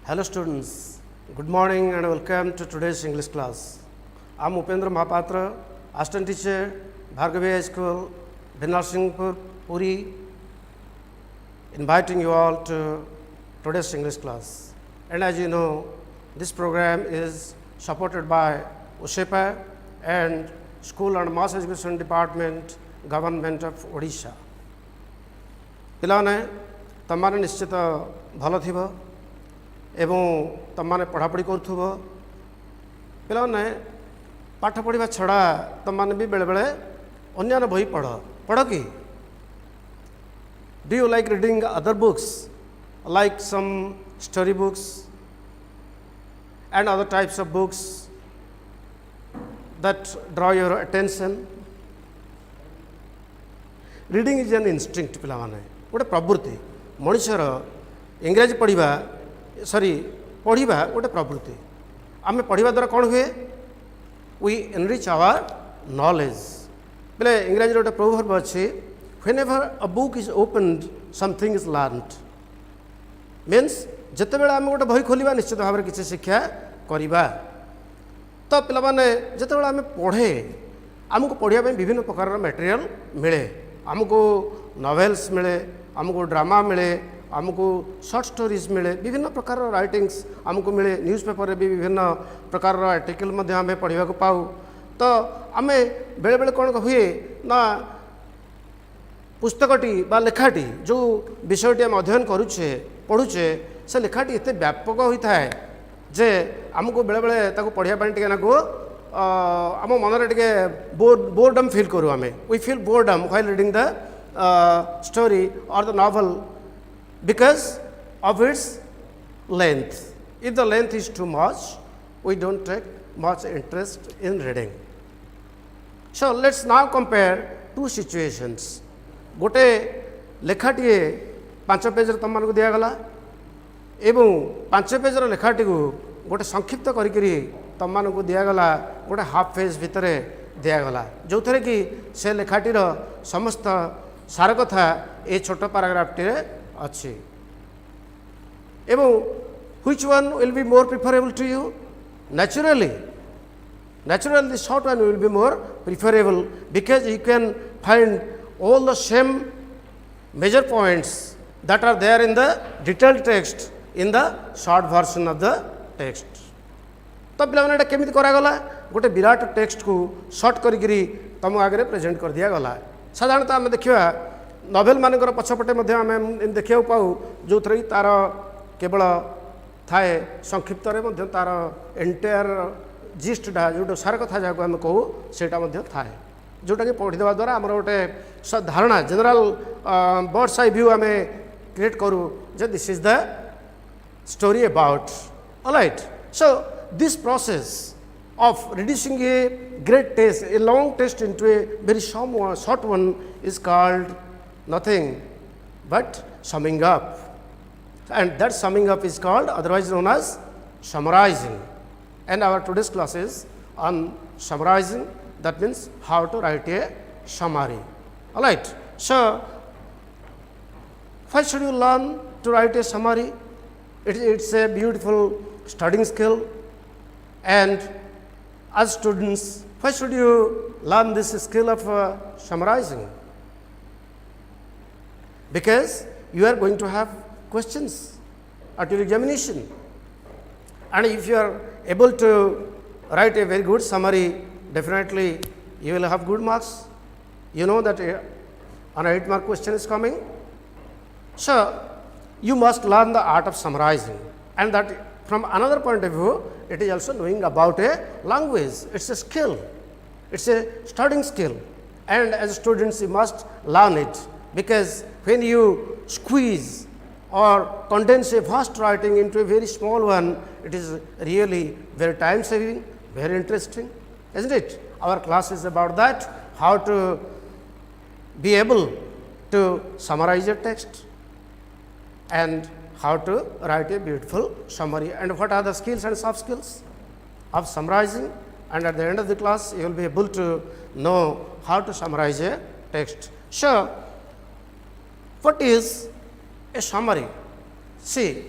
Hello students, good morning and welcome to today's English class. I am Upendra Mahapatra, assistant teacher, Bhargavi High School, Bhinar Singhpur, Puri, inviting you all to today's English class. And as you know, this program is supported by USEPA and School and Mass Education Department, Government of Odisha. ପିଲାମାନେ ତମମାନେ ନିଶ୍ଚିତ ଭଲ ଥିବ ଏବଂ ତମମାନେ ପଢ଼ାପଢ଼ି କରୁଥିବ। ପିଲାମାନେ ପାଠ ପଢ଼ିବା ଛଡ଼ା ତମମାନେ ବି ବେଳେବେଳେ ଅନ୍ୟାନ୍ୟ ବହି ପଢ଼ କି? Do you like reading other books like some story books and other types of books that draw your attention? Reading is an instinct ପିଲାମାନେ, ଗୋଟେ ପ୍ରବୃତ୍ତି। ମଣିଷର ଇଂରାଜୀ ପଢ଼ିବା ଗୋଟେ ପ୍ରବୃତ୍ତି। ଆମେ ପଢ଼ିବା ଦ୍ୱାରା କ'ଣ ହୁଏ? We enrich our knowledge. ବୋଲେ ଇଂରାଜୀର ଗୋଟେ proverb ଅଛି, whenever a book is opened, something is learned. Means ଯେତେବେଳେ ଆମେ ଗୋଟେ ବହି ଖୋଲିବା ନିଶ୍ଚିତ ଭାବରେ କିଛି ଶିକ୍ଷା କରିବା। ତ ପିଲାମାନେ ଯେତେବେଳେ ଆମେ ପଢ଼େ ଆମକୁ ପଢ଼ିବା ପାଇଁ ବିଭିନ୍ନ ପ୍ରକାରର ମ୍ୟାଟେରିଆଲ ମିଳେ। ଆମକୁ ନଭେଲ୍ସ ମିଳେ, ଆମକୁ ଡ୍ରାମା ମିଳେ, ଆମକୁ ସର୍ଟ ଷ୍ଟୋରିଜ୍ ମିଳେ, ବିଭିନ୍ନ ପ୍ରକାରର ରାଇଟିଂସ୍ ଆମକୁ ମିଳେ। ନ୍ୟୁଜ୍ ପେପରରେ ବି ବିଭିନ୍ନ ପ୍ରକାରର ଆର୍ଟିକଲ ମଧ୍ୟ ଆମେ ପଢ଼ିବାକୁ ପାଉ। ତ ଆମେ ବେଳେବେଳେ କ'ଣ ହୁଏ ନା ପୁସ୍ତକଟି ବା ଲେଖାଟି ଯେଉଁ ବିଷୟଟି ଆମେ ଅଧ୍ୟୟନ ପଢ଼ୁଛେ ସେ ଲେଖାଟି ଏତେ ବ୍ୟାପକ ହୋଇଥାଏ ଯେ ଆମକୁ ବେଳେବେଳେ ତାକୁ ପଢ଼ିବା ପାଇଁ ଟିକେ ନାକୁ ଆମ ମନରେ ଟିକେ ବୋର୍ଡମ୍ ଫିଲ୍ କରୁ। ଆମେ we feel boredom while reading the story or the novel because of its length. If the length is too much, we don't take much interest in reading. So let's now compare two situations. गोटे लेखाटिए 5 page तुमको दिगला एवं 5 pager लेखाटी को गोटे संक्षिप्त करी तुमको दिगला गोटे half page भितर दिगला जो थे कि से लेखाटीर समस्त सार कथा ये छोट पैराग्राफटी अच्छी एवं which one will be more preferable to you? Naturally the short one will be more preferable because you can find all the same major points that are there in the detailed text in the short version of the text. तो पिलाने एटा केमिति करागला गोटे Virat text को short करी तुम आगे present कर दिया गला। साधारणतः आम देखा नोवेल मानकर पछपटे आम देखा पाऊ जो थी तार केवल थाए संक्षिप्त तार एंटायर जिस्टा जो सार कथा जहाँ आम कहूँ सेटा थाए जोटा कि पढ़ीदेवा द्वारा आमर गोटे धारणा जनरल बर्ड्स आई व्यू आम क्रिएट करूँ जे this is the story about alright. So this process of reducing a great text, a long text into a very short one is called nothing but summing up, and that summing up is called otherwise known as summarizing. And our today's class is on summarizing, that means how to write a summary. All right. So why should you learn to write a summary? It's a beautiful studying skill. And as students, why should you learn this skill of summarizing? Because you are going to have questions at your examination. And if you are able to write a very good summary, definitely you will have good marks. You know that an 8-mark question is coming. So you must learn the art of summarizing, and that from another point of view, it is also knowing about a language. It's a skill. It's a studying skill. And as students, you must learn it, because when you squeeze or condense a vast writing into a very small one, it is really very time saving, very interesting, isn't it? Our class is about that, how to be able to summarize a text and how to write a beautiful summary, and what are the skills and soft skills of summarizing. And at the end of the class, you will be able to know how to summarize a text. So what is a summary? See,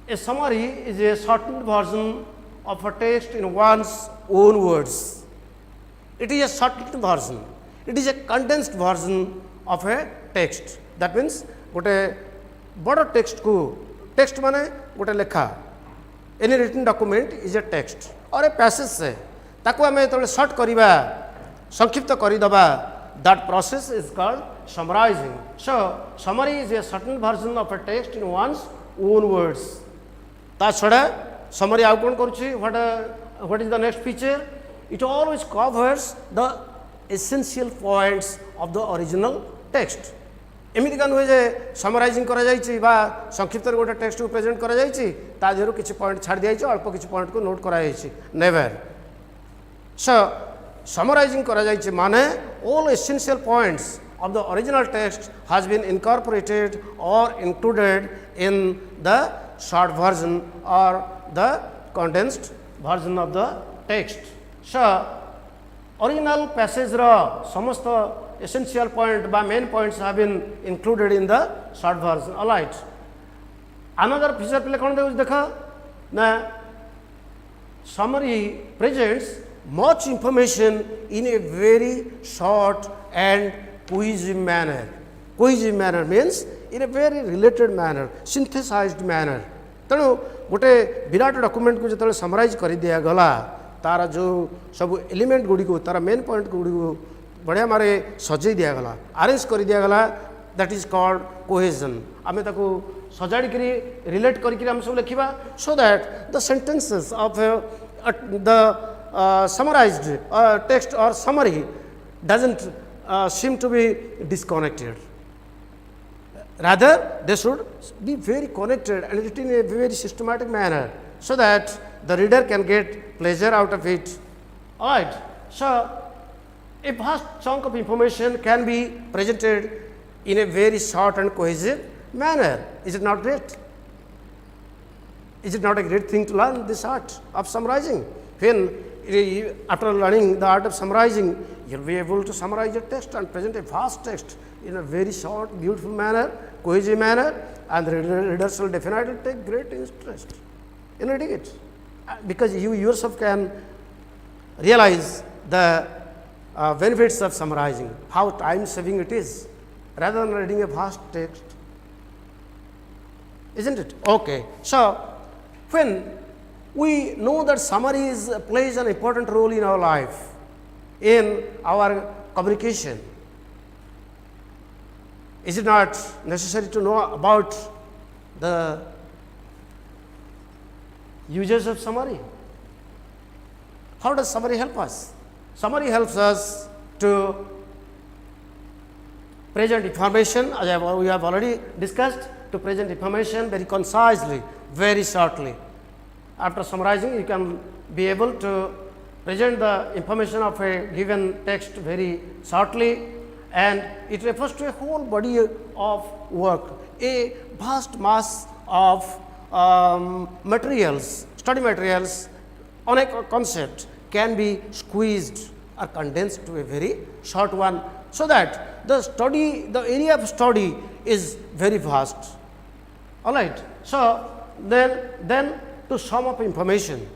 A summary is a shortened version of a text in one's own words. It is a shortened version. It is a condensed version of a text. That means गोटे बड़ text को text माने गोटे लेखा any written document is a text or a passage से ताको आम जो सर्ट करवा संक्षिप्त करदे that process is called summarising. So summary is a certain version of a text in one's own words. ता छड़ा समरी आउ कौन करुच्ची what is the next feature. It always covers the essential points of the original text. एमती नुहे जे summarising करा जाइछि बा संक्षिप्त गोटे टेक्स्ट को प्रेजेंट करा जाइछि ता देहरु किछि पॉइंट छाड़ दिया जाइछि अल्प किछि पॉइंट को नोट करा जाइछि नेवर. सो समराइजिंग करा जाइछि माने all essential points of the original text has been incorporated or included in the short version or the condensed version of the text. So original passage ra samast essential point by main points have been included in the short version. All right. Another feature pile kon deus dekha na summary presents much information in a very short and cohesive manner. Cohesive manner means in a very related manner, synthesized manner. तेणु गोटे Virat document को जो summarise कर दिया गला तार जो सब एलिमेंट गुड़ी को तार मेन पॉइंट गुड़ी को बढ़िया मारे सजै दिया गला अरेंज कर दिया गला दैट इज कॉल्ड कोहेजन. आमे ताको सजाड़ी करी रिलेट करके हम सब लिखिबा so that the sentences of the summarised text और summary doesn't seem to be disconnected. Rather, they should be very connected and written in a very systematic manner so that the reader can get pleasure out of it. All right. So, a vast chunk of information can be presented in a very short and cohesive manner. Is it not great? Is it not a great thing to learn this art of summarizing? When after learning the art of summarizing, you will be able to summarize a text and present a vast text in a very short, beautiful manner, cohesive manner, and the readers will definitely take great interest in reading it, because you yourself can realize the benefits of summarizing, how time saving it is, rather than reading a vast text, isn't it? Okay. So, when we know that summary plays an important role in our life, in our communication, is it not necessary to know about the uses of summary? How does summary help us? Summary helps us to present information, as we have already discussed, to present information very concisely, very shortly. After summarizing, you can be able to present the information of a given text very shortly, and it refers to a whole body of work, a vast mass of materials, study materials on a concept can be squeezed or condensed to a very short one, so that the area of study is very vast. All right. So, then to sum up information.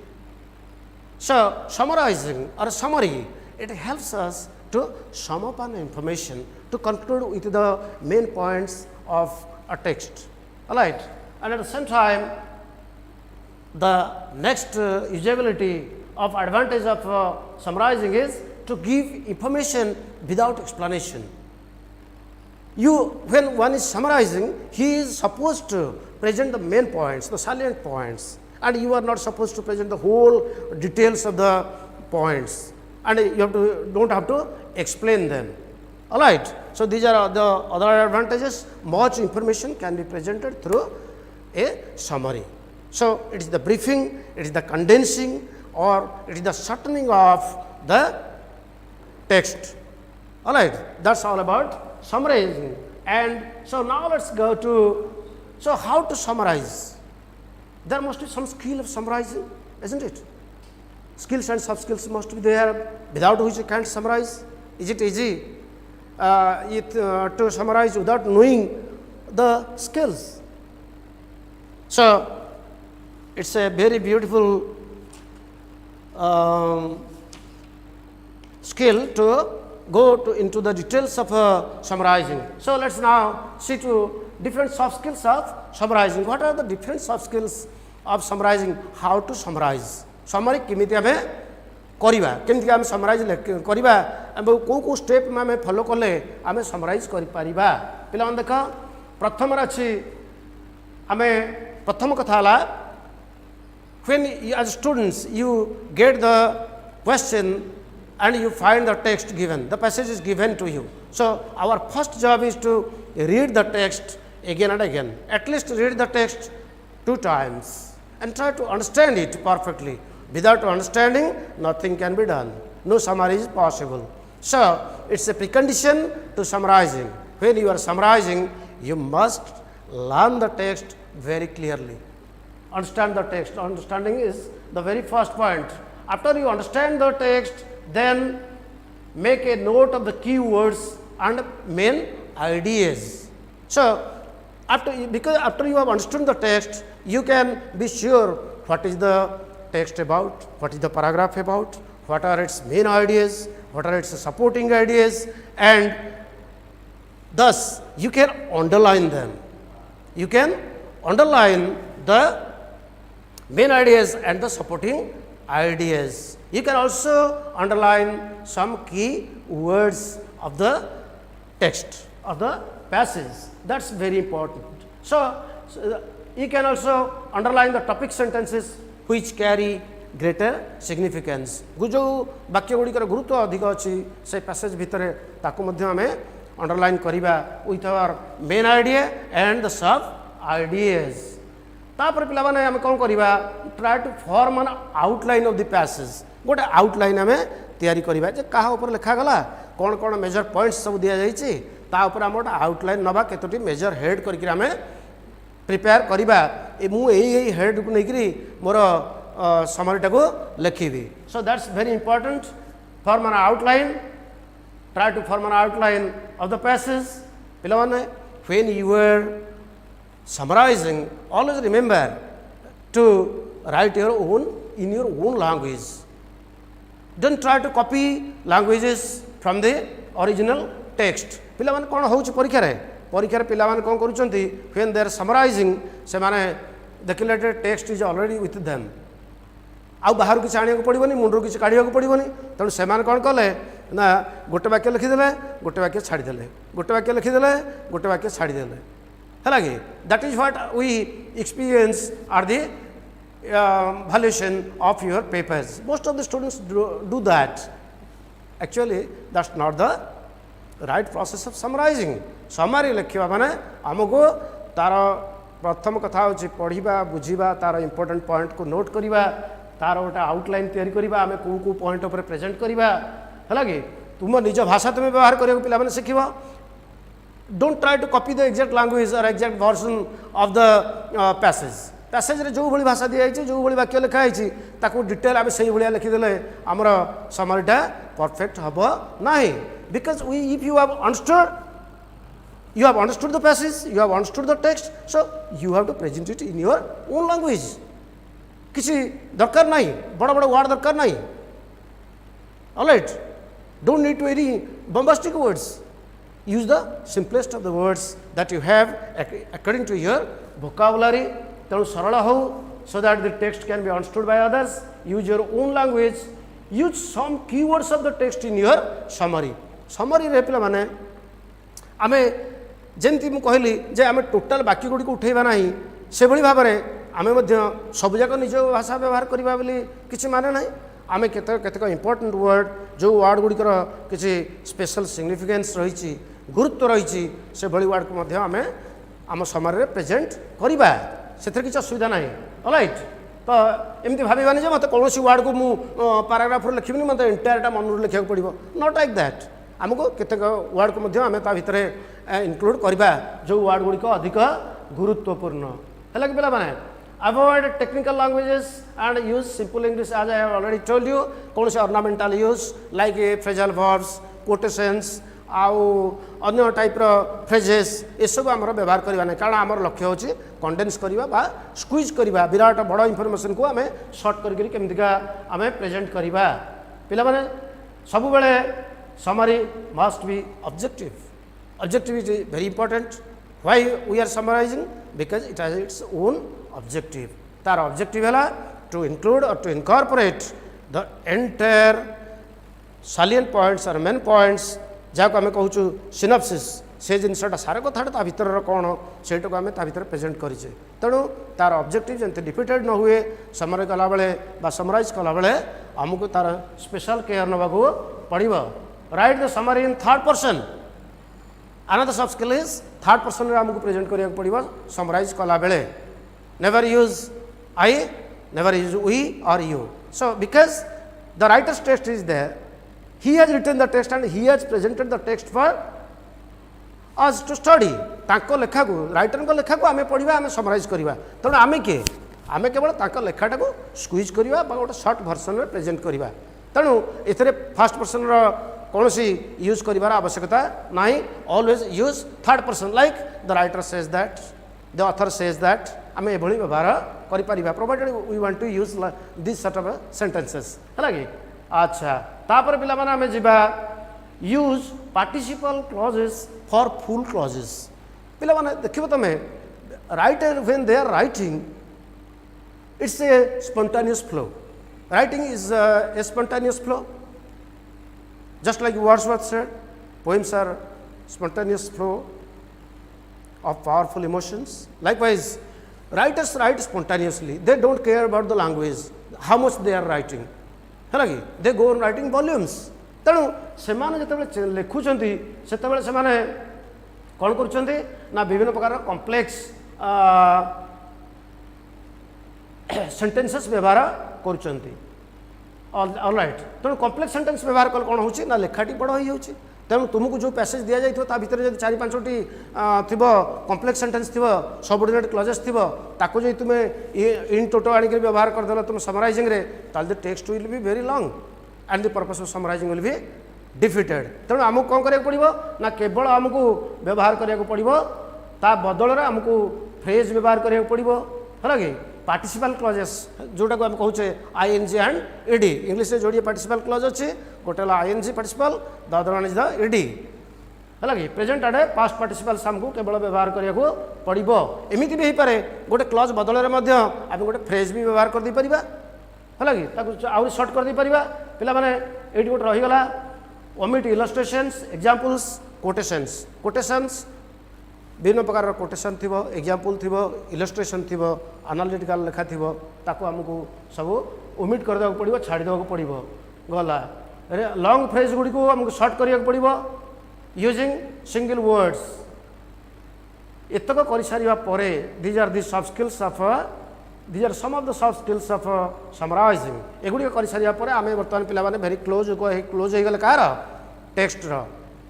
So, summarizing or summary, it helps us to sum up an information, to conclude with the main points of a text. All right. And at the same time, the next usability of advantage of summarizing is to give information without explanation. When one is summarizing, he is supposed to present the main points, the salient points, and you are not supposed to present the whole details of the points, and you don't have to explain them. All right. So, these are the other advantages. Much information can be presented through a summary. So, it is the briefing, it is the condensing, or it is the shortening of the text. All right. That is all about summarizing. And so, now let us go to, so how to summarize? There must be some skill of summarizing, isn't it? Skills and soft skills must be there, without which you can't summarize. Is it easy to summarize without knowing the skills? So, it's a very beautiful skill to go into the details of summarizing. So, let us now see to different soft skills of summarizing. What are the different soft skills of summarizing? How to summarize? Summary केमिति आमे करिबा, केमिति आमे summarize करिबा, एबो को step में आमे फॉलो करले आमे summarize करि परिबा. पिला मन देखा प्रथम अछि आमे प्रथम कथा हला when you, as students you get the question and you find the text given, the passage is given to you. So, our first job is to read the text again and again, at least read the text 2 times and try to understand it perfectly. Without understanding, nothing can be done, no summary is possible. So, it is a precondition to summarizing. When you are summarizing, you must learn the text very clearly. Understand the text. Understanding is the very first point. After you understand the text, then make a note of the key words and main ideas. So, after you have understood the text, you can be sure what is the text about, what is the paragraph about, what are its main ideas, what are its supporting ideas, and thus you can underline them. You can underline the main ideas and the supporting ideas. You can also underline some key words of the text, of the passage. That is very important. So, you can also underline the topic sentences which carry greater significance. जो वाक्य गुड़िकर गुरुत्व अधिक अच्छी से passage भितर ताकू मध्य आमे underline करिबा with our main idea and the sub ideas. तापर पिला माने आमे कोन करिबा try to form an outline of the passage. गोटे आउटलाइन आमे तैयारी करिबा जे कहा ऊपर लिखा गला कोन कोन मेजर पॉइंट्स सब दिया जाईची ता ऊपर हम आउटलाइन नबा केतोटी मेजर हेड करके आमे प्रिपेयर करिबा ए मु एई हेड को नेकरी मोर समरी टाको लिखिबी. So that's very important. Form an outline, try to form an outline of the passage. पिला माने when you are summarizing, always remember to write your own in your own language. Don't try to copy languages from the original text. पिला माने कोन होउछ परीक्षा रे पिला माने कोन करूचंती when they are summarizing से माने देखिले text is already with them आ बाहर किछ आनिया को पड़िबनी मुंडरो किछ काढिया को पड़िबनी तण से माने कोन कले ना गोटे वाक्य लिखि देले गोटे वाक्य छाडी देले गोटे वाक्य लिखि देले गोटे वाक्य छाडी देले है लगे. That is what we experience are the valuation of your papers. Most of the students do that. Actually that's not the right process of summarizing. Summary लिखिबा माने हमको तार प्रथम कथा होची पढ़िबा बुझिबा तार इंपोर्टेंट पॉइंट को नोट करिबा तार गोटे आउटलाइन तैयारी करिबा आमे को पॉइंट ऊपर प्रेजेंट करिबा है लगे. तुम निज भाषा तुम व्यवहार करियो पिला माने सिखिबा. Don't try to copy the exact language or exact version of the passage. Passage रे जो भली भाषा दिया जाइए जो भली वाक्य लिखा है ताकू डिटेल आम से भाया लिखिदेले आमर समरीटा परफेक्ट हम ना. Because we if you have understood the passage you have understood the text so you have to present it in your own language. किसी दरकार ना बड़ बड़ वर्ड दरकार ना. Alright, don't need to very bombastic words. Use the simplest of the words that you have according to your vocabulary. तेणु सरल हो so that the text can be understood by others. Use your own language. Use some keywords of the text in your summary. Summary रे पिला माने आमे जेंति मु कहली जे आमे टोटल बाकी गुडी को उठेबा नाही से भली भाबरे आमे मध्य सब जाक निज भाषा व्यवहार करबा बोली किछि माने नाही. आमे केतक इंपोर्टेंट वर्ड जो वर्ड गुडी कर किछि स्पेशल सिग्निफिकेंस रहिछि गुरुत्व रहिछि से भली वर्ड को मध्य आमे आम समरी रे प्रेजेंट करबा. से किसी असुविधा ना. ऑलराइट, तो एमती भावानी मत कौन वर्ड को मुझे पाराग्राफ लिखी मत एंटायरटा मन लिखा पड़ो. Not like that. आमको केतेक वर्ड को आम भितर इनक्लूड करवा जो वर्ड गुड़िक अधिक गुरुत्वपूर्ण है कि पे. Avoid technical languages and use simple English as I have already told you. कौन से ornamental use like phrasal verbs, quotations आउ अन्य टाइप्र फ्रेजेस ये सब आम व्यवहार करवा ना कारण आम लक्ष्य हूँ कंडेन्स करवा बा स्क्विज करवा विराट बड़ इनफर्मेशन को आम सर्ट करमतिका आम प्रेजेंट करवा पिला सब बेले summary must be objective objective is very important why we are summarising because it has its own objective तार ऑब्जेक्टिव है to include or to incorporate the entire salient points or main points जहाँ आम कहूँ synopsis से जिनसा सार कथा भितर कौन से आम भर प्रेजेंट करें तेणु तार ऑब्जेक्टिव जमी डिफिटेड न हुए समरी कला बेले समराइज कला बेले आमको तार स्पेशल केयर नवाक पड़ो write the summary in third person another sub skill is third person रे आमको प्रेजेंट करिया पड़ो समराइज कला बेले never use I never use we or you so because the writer's text is there he has written the text and he has presented the text for us to study ताको लेखा को writer को लेखा को आमे पढ़िबा आमे summarise करबा तेणु आमे के आमे केवल ताको लेखाटा को स्क्वीज करबा बा गोटे शॉर्ट वर्जन रे प्रेजेंट करबा तेणु एथरे फर्स्ट पर्सन रो कोनोसी यूज करिवार आवश्यकता नाही always use third person like the writer says that the author says that आमे एभली व्यवहार करि परिबा provided we want to use this sort of sentences हला कि अच्छा तापर पिला माने आमे जिबा use participial clauses for full clauses पिला माने देखिबो तमे writer when they are writing it's a spontaneous flow writing is a spontaneous flow just like Wordsworth said poems are spontaneous flow of powerful emotions likewise writers write spontaneously they don't care about the language how much they are writing है कि दे go on writing volumes तेणु से जो लिखुंट से कौन कर विभिन्न प्रकार कॉम्प्लेक्स सेंटेंसेस व्यवहार कर ऑलराइट तेणु कॉम्प्लेक्स सेंटेंस व्यवहार कल कौन हो लेखाटी बड़ हो तेणु तुमको जो पैसेज दि जाइए भर जब 4-5टी थी कॉम्प्लेक्स सेंटेंस थी सबऑर्डिनेट क्लॉजेस थी ताको जो तुम इन टोटो आनिक व्यवहार करदेल तुम समराइजिंग रे ताल the text will be very long and the purpose of summarising will be defeated तेणु आमको कौन करा पड़ो ना केवल आमको व्यवहार करा पड़ो ता बदल आमको फ्रेज व्यवहार करा पड़ो है कि पार्टिसिपल क्लॉजेस जोटा को आम कहूचे आईएनजी एंड ईडी इंग्लिश में जोड़िए पार्टिसिपल क्लॉज अच्छी गोटे I N G participle the other one is the E D है कि प्रेजेंट आडे पास्ट पार्टिसिपल्स आमको केवल व्यवहार करा पड़ो एमती भी हो पारे गोटे क्लॉज बदल में आम गोटे फ्रेज भी व्यवहार कर दे परिबा है कि आउरी शॉर्ट कर दे परिबा पिला माने एटी गोटे रहीगला omit illustrations examples quotations quotations विभिन्न प्रकार कोटेशन थी एग्जांपल थी इलस्ट्रेशन थी एनालिटिकल लेखा थी ताको आमको सब ओमिट करदे पड़ो छाड़ीदे पड़ो गला लॉन्ग फ्रेज गुड़ी को आमको सर्ट करा पड़ो यूजिंग सिंगल वर्ड्स एतक कर सारा पर these are the soft skills of these are some of the soft skills of summarising एगुड़ी कर सारा पर आम बर्तमान पिला वेरी क्लोज क्लोज हो गले कार टेक्स्ट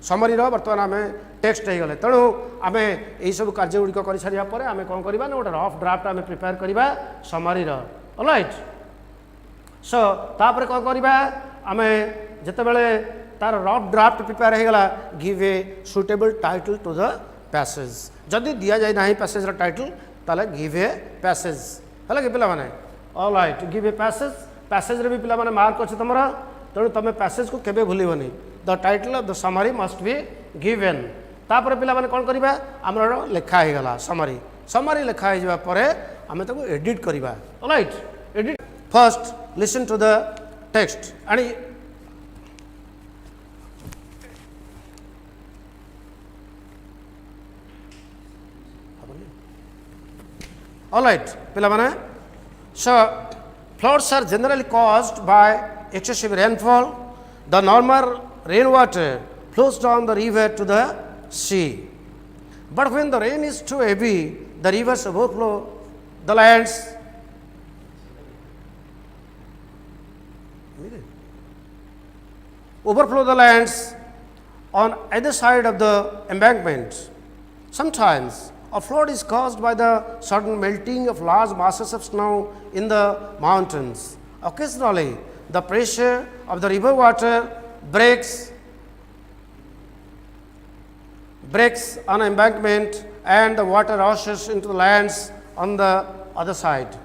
समरी बर्तमान आम टेक्स्ट हो गले तेणु आम यही सब कार्यगुड़िक कर सारा पर आम कौन करवा ना गोटे रफ ड्राफ्ट आम प्रिपेयर करवा समरी ऑलराइट सो तापर कौन करवा आम जितेबले तार रफ ड्राफ्ट प्रिपेयर हो गला give a suitable title to the passage जदि दि जाए ना पैसेज टाइटल ताले गिव ए पैसेज है कि पे alright give a passage passage भी पे मार्क अच्छे तुम तेणु तुम पैसेज को केवे भूलबनी the title of the summary must be given तापर पिला माने कौन करवा आमर लेखा हो गला समरी समरी लेखा हो जाए आम ताको एडिट करवा alright edit first listen to the text and alright पिला माने सो floods are generally caused by excessive rainfall. The normal rainwater flows down the river to the sea. But when the rain is too heavy, the rivers overflow the lands. Overflow the lands on either side of the embankment. Sometimes a flood is caused by the sudden melting of large masses of snow in the mountains. Occasionally, the pressure of the river water breaks breaks an embankment and the water rushes into the lands on the other side.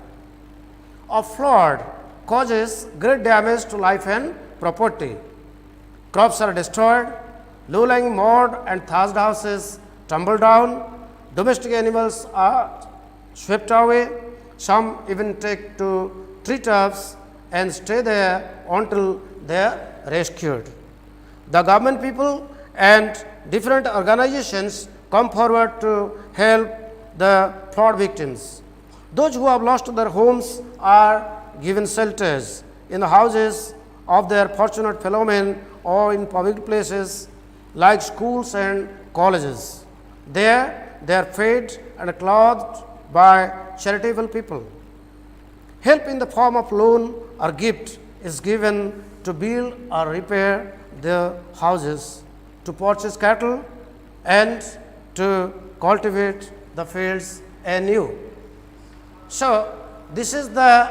A flood causes great damage to life and property. Crops are destroyed, low-lying mud and thatched houses tumble down, domestic animals are swept away, some even take to treetops and stay there until they are rescued. The government people and different organizations come forward to help the flood victims. Those who have lost their homes are given shelters in the houses of their fortunate fellow men or in public places like schools and colleges. There they are fed and clothed by charitable people. Help in the form of loan or gift is given to build or repair their houses, to purchase cattle and to cultivate the fields anew. So, this is the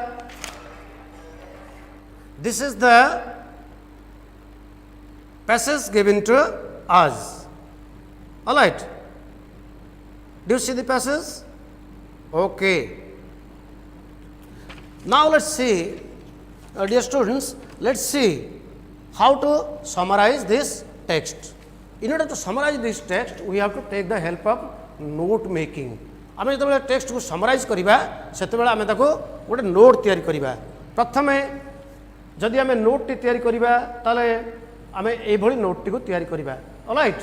passage given to us. All right. Do you see the passage? Okay. Now, let us see, dear students, let us see how to summarize this text. In order to summarize this text, we have to take the help of note making. आम जो text को summarise करवा से आम गोटे note तैयारी करवा प्रथम जदि आम नोट टी तैयारी करवा ताले आम ये नोट टी को तैयारी करवा alright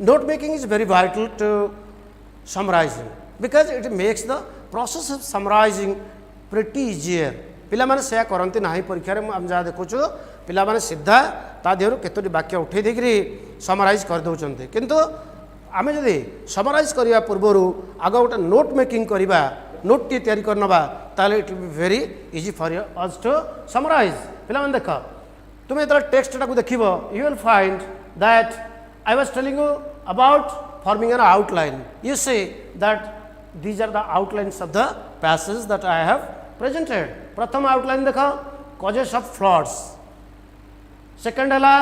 note making is very vital to summarising because it makes the process of summarising pretty easier पिला माने से करती ना परीक्षा आम जहाँ देखुचु पिला माने सीधा ता देहर केतोटी वाक्य उठे देकरी समराइज कर दौरान किंतु आम जदि समराइज करने पूर्वर आग गोटे नोट मेकिंग करवा नोट टी तैयारी करनवा ताले it will be very easy for us to summarise पिला माने देख तुम्हें जो टेक्स्ट टाक देख you will find that I was telling you about forming an outline you see that these are the outlines of the passage that I have presented प्रथम outline देख causes of floods second है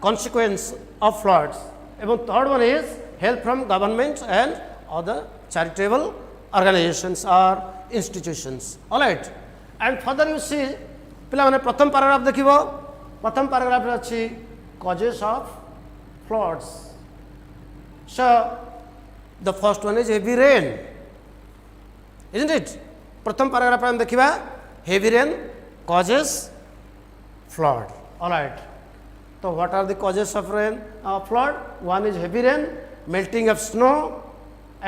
consequence of floods एवं third one is help from government and other charitable organizations or institutions. All right. And further you see, पिला माने प्रथम paragraph देखिबो प्रथम paragraph रे अछि causes of floods. So the first one is heavy rain, isn't it? प्रथम paragraph हम देखिबा heavy rain causes flood. All right. So what are the causes of rain flood? One is heavy rain, melting of snow,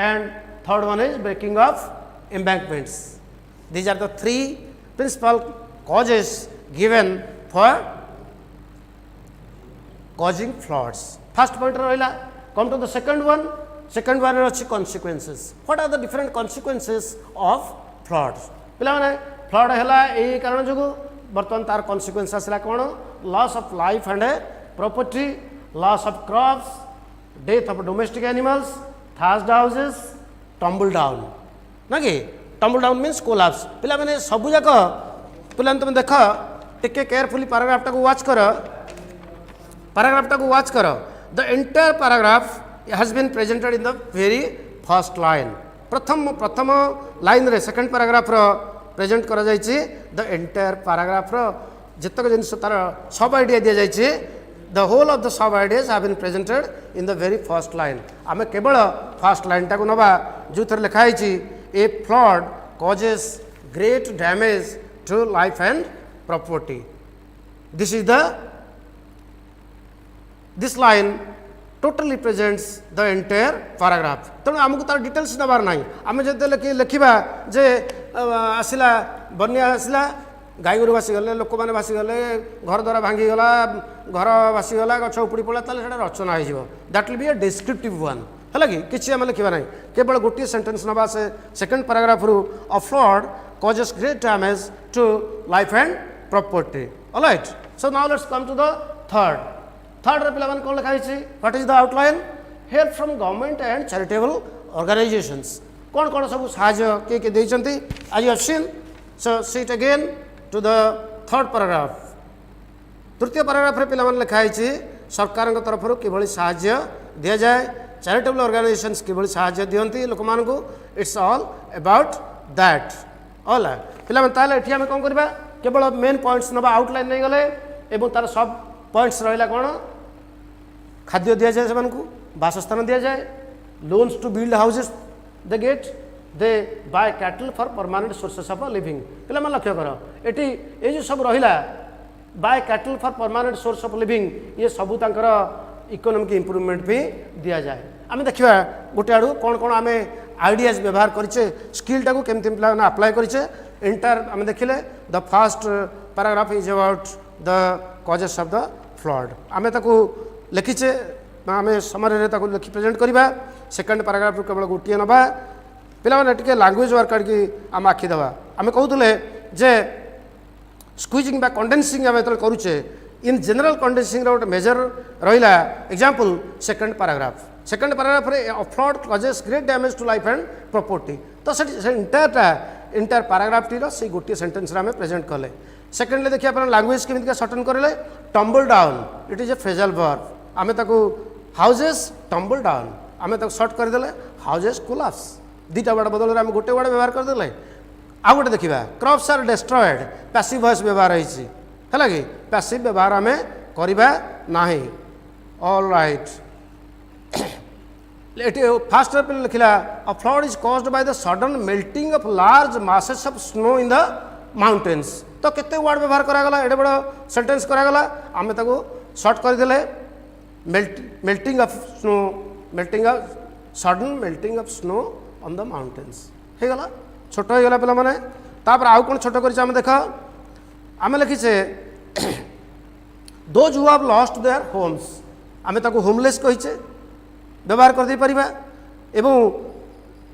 and third one is breaking of embankments. These are the three principal causes given for causing floods. First point rahila. Come to the second one. Second one is consequences. What are the different consequences of floods? पिला माने flood हैला ए कारण जोगु बर्तमान तार consequence आसला कोन loss of life and property, loss of crops, death of domestic animals, thatched houses, tumble down. ना कि tumble down means collapse. पिला मैंने सबू जाक पिला तुम देख टिके केयरफुली पैराग्राफ टाको वाच कर पैराग्राफ टाको वाच कर the entire paragraph has been presented in the very first line प्रथम लाइन रे सेकंड पैराग्राफ रो प्रेजेंट करा जायछि द एंटायर पैराग्राफ रो जतक जिनस तार सब आइडिया दिया जायछि the whole of the sub ideas have been presented in the very first line. आमे केवल फर्स्ट लाइन टाको नबा जो थर लिखा है a flood causes great damage to life and property. This line totally presents the entire paragraph. तेणु आमको तार डिटेल्स नबार ना आम जो लिखा जे आसला बन्या आसला गाई गोरु भासीगले लोक मैंने भासीगले घर द्वारा भांगीगला घर भासीगला गछ उपुड़ी पड़ा ताले रचना हो that will be A descriptive one है कि किसी आम लिखा ना केवल गोटे सेंटेंस नवा से सेकंड पैराग्राफ रु a flood causes great damage to life and property. Alright. So now let's come to the third रे पिला कोन लिखा है what is the outline help from government and charitable organisations कौन कौन सब साहाय्य किए देइचंती आज you have seen. So see it again to the third paragraph. तृतीय पैराग्राफ रे पिला लिखा है सरकार तरफ किभली साहाय्य दि जाए चैरिटेबल ऑर्गेनाइजेशंस किभଳି ସାହାଯ୍ୟ ଦିଅନ୍ତି ଲୋକମାନଙ୍କୁ it's all about that all पिला ताले एठी हम कोन करबा केवल मेन पॉइंट्स नबा आउटलाइन नहीं गले एवं तार सब पॉइंट्स रहिला कोन खाद्य दिया जाए सेमानकु वासस्थान दिया जाए loans to build houses they get they buy cattle for permanent sources of living पिला मन लक्ष्य कर एठी ए जो सब रहिला buy cattle for permanent source of living ये सबू तांकर इकोनॉमिक इंप्रूवमेंट भी दिया जाए आम देखा गोटे आड़ू कौन कौन आम आइडियाज व्यवहार करें स्किल टाक केमती पे अप्लाई करें एंटायर आम देखिले the first paragraph is about the causes of the flood आम ताकू लिखीचे आम समरी लिखि प्रेजेंट करवा सेकेंड पैराग्राफ केवल गोटे नवा पे टे लैंग्वेज वर्क की आम आखि देवा आम कहते जे स्क्वीजिंग बा कंडेंसिंग आम जो करुचे इन जनरल कंडेंसिंग गोटे मेजर रहा एग्जांपल सेकेंड पैराग्राफ रे flood causes great damage to life and property तो से इंटायर पैराग्राफ टी से गोटे सेंटेंस आम प्रेजेंट कले सेकेंडली देखिए आप लैंग्वेज केमी सर्टन करें tumble down it is a phrasal verb आम ताकू हाउसेस टम्बल डाउन आम सर्ट करदे हाउसेस कोलाप्स दुईटा वर्ड बदल आम गोटे वर्ड व्यवहार करदे आउ गोटे देखा crops are destroyed passive voice व्यवहार होती है कि पैसिव व्यवहार आम करवा नहीं ऑल राइट फास्ट लिखला अ flood is caused by the sudden melting of large masses of snow in the mountains तो केते वर्ड व्यवहार करागला एडे बड़ सेंटेंस करागला आम ताको शॉर्ट करदे melting of snow melting of sudden melting of snow on the mountains हो गला छोट हो गला पे मैंने तापर आउ कौन छोट कर देख आम लिखीचे those who have lost their homes आम ताको होमलेस कहीचे व्यवहार कर दे परिबा एवं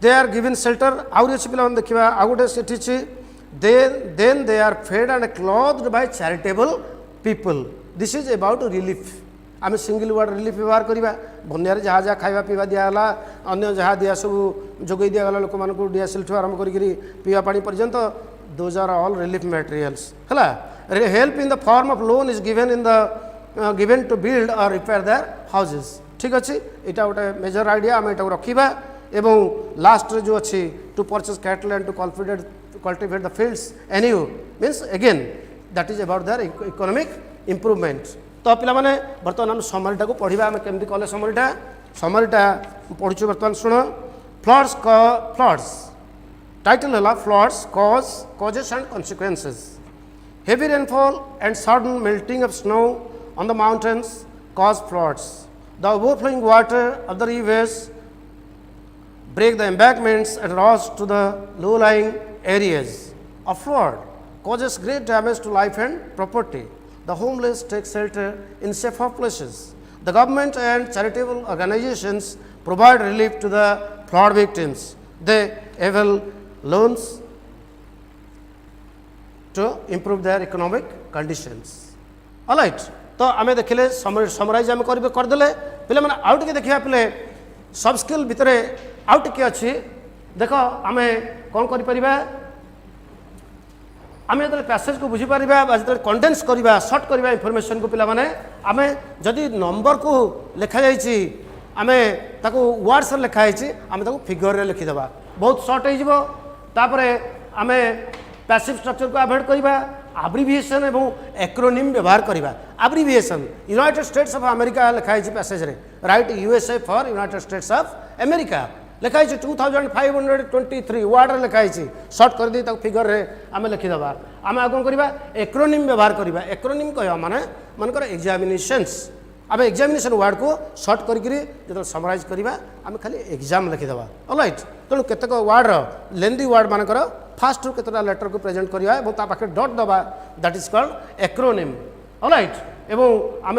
दे आर गिवन शेल्टर आउरी अच्छी पे देखा आउ गोटे से then they are fed and clothed by charitable people this is about relief आम सिंगल वर्ड रिलीफ व्यवहार करवा बन्यारे जहाँ जहाँ खाଇବା पीवा दिगला अन्य जहाँ दिया सब जोगे दिगला लोक मानक डीएसएल ठू आरंभ करी पीवा पानी पर्यंत those are all relief materials है help in the form of loan is given in the given to build or repair their houses ठीक अच्छे यहाँ गोटे मेजर आइडिया आम यहाँ रखा एवं लास्ट जो अच्छी to purchase cattle and to cultivate the fields anew means again that is about their economic improvement तो पिला माने बर्तमान आम समरीटा को पढ़ा आम केमती कले समरीटा पढ़ु बर्तमान शुण फ्लड्स टाइटल है floods causes and consequences heavy rainfall and sudden melting of snow on the mountains cause floods the overflowing water of the reverse break the embankments and rush to the low-lying areas. A flood causes great damage to life and property. The homeless take shelter in safer places. The government and charitable organizations provide relief to the flood victims. They avail loans to improve their economic conditions. All right. तो आम देखिले summarise आम करदे पे मैंने आउ टे देखा पे सब स्किल भितर आउ टे अच्छी देख आम कौन कर आम जो पैसेज को बुझीपर जो कंडेन्स करवा सर्ट करवा इनफर्मेशन को पिला माने आम जदि नंबर को लिखा जाइए आम ताको वर्ड्स लिखाई आम ताको फिगर रे लिखिदेवा बहुत सर्ट होपर आम पैसिव स्ट्रक्चर को अवॉइड करवा एब्रिविएशन एवं एक्रोनिम व्यवहार करवा abbreviation United states of America लिखाई पैसेज रे right USA for United states of America लिखाई 2523 वर्ड लिखाई सर्ट कर दी फिगर रे आम लिखिदेवा आम आ कौन करवा एक्रोनिम व्यवहार करवा एक्रोनिम कह माने मनकर एग्जामिनेशंस आम एग्जामिनेशन वर्ड को सर्ट कर समराइज करवा आम खाली एग्जाम लिखिदेवा ऑलराइट तेणु केतक वर्ड लेंदी वर्ड मानकर फास्ट रू केतटा लेटर को प्रेजेंट करवा और ता पाखे डॉट दबा that is called acronym alright एवं आम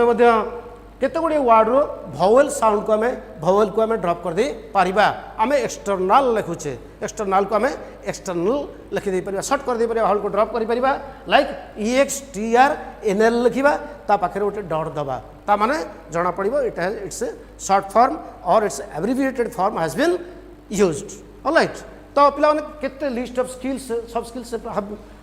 केते गुड़े वर्ड रो भवेल साउंड को आम ड्रॉप कर दे पारिबा आम एक्सटर्नाल लिखुचे एक्सटर्नाल को आम एक्सटर्नल लिखिदे पारिबा सर्ट कर दे पारिबा हल को ड्रॉप कर पारिबा लाइक EXTRNL लिखिबा ता पाखे गोटे डॉट दबा ता माने जना पड़िबो it's a short form or it's abbreviated form has been used alright तो पिला केते लिस्ट ऑफ स्किल्स सब स्किल्स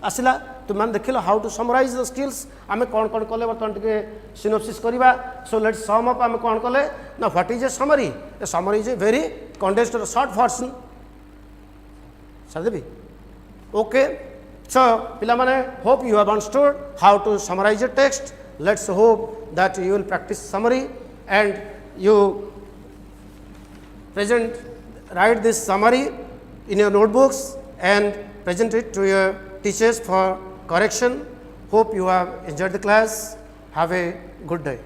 आसला तुम देखिल how to summarise the skills आम कौन कौन कले बर्तमान टे सिनोप्सिस करवा सो लेट्स सम अप आम कौन कले ना what is a summary is a very condensed short version सादेवी ओके सो पिला माने hope you have understood how to summarise a text let's hope that you will practise summary and you write this summary in your notebooks and present it to your teachers for correction. Hope you have enjoyed the class. Have a good day.